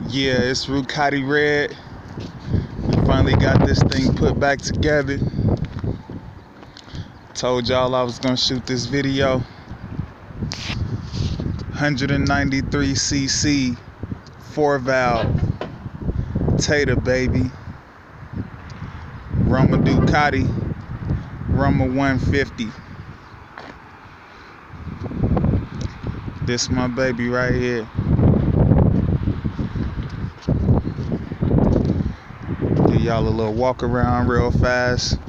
Yeah, it's Gy6 Red. We finally got this thing put back together. Told y'all I was gonna shoot this video. 193cc 4-valve taida, baby. Roma Ducati Roma 150. This my baby right here. Give y'all a little walk around real fast.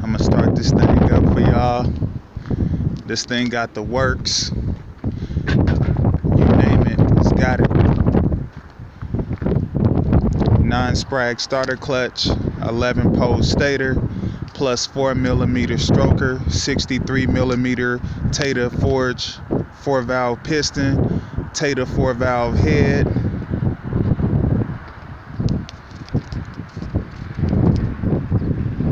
I'm gonna start this thing up for y'all. This thing got the works. You name it, it's got it. 9-sprag starter clutch, 11-pole stator, plus 4mm stroker, 63mm taida forge, 4-valve piston, taida 4-valve head.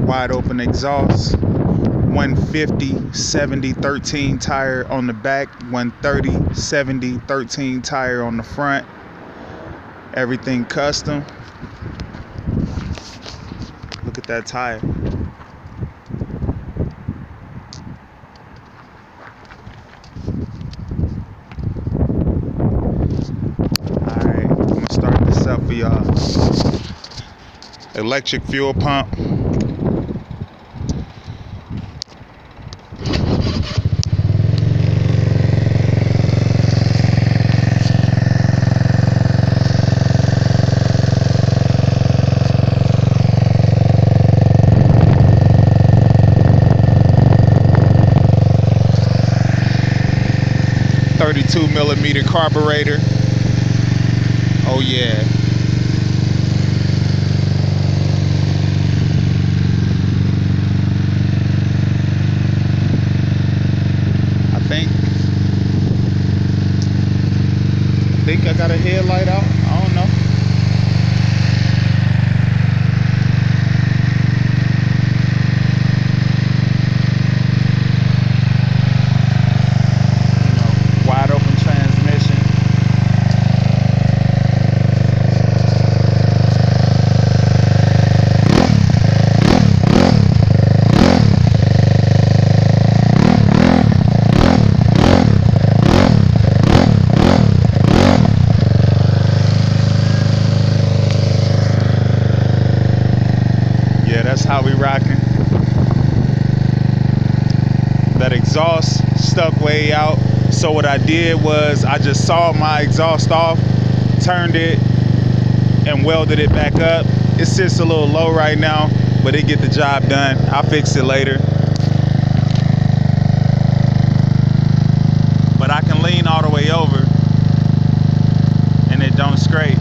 Wide open exhaust, 150/70/13 tire on the back, 130/70/13 tire on the front. Everything custom. Look at that tire. Alright, I'm gonna start this up for y'all. Electric fuel pump. .32mm carburetor. Oh yeah. I think I got a headlight out. I don't know. That's how we rocking. That exhaust stuck way out. So what I did was I just sawed my exhaust off, turned it, and welded it back up. It sits a little low right now, but it get the job done. I'll fix it later. But I can lean all the way over and it don't scrape.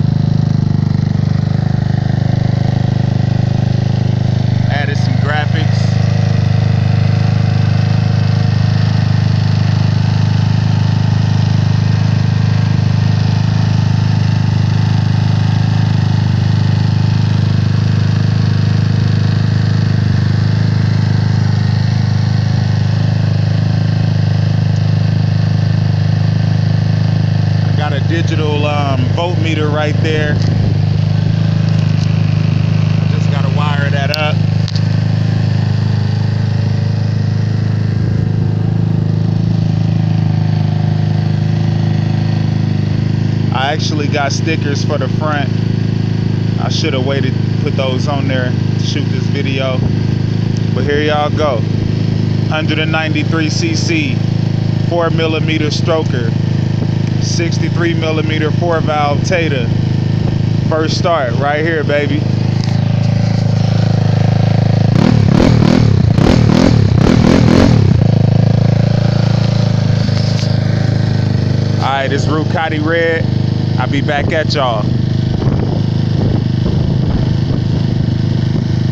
Digital voltmeter right there. Just gotta wire that up. I actually got stickers for the front. I should have waited to put those on there to shoot this video. But here y'all go. 193cc 4mm stroker, 63mm 4-valve taida. First start right here, baby. Alright, it's Gy6 Red. I'll be back at y'all.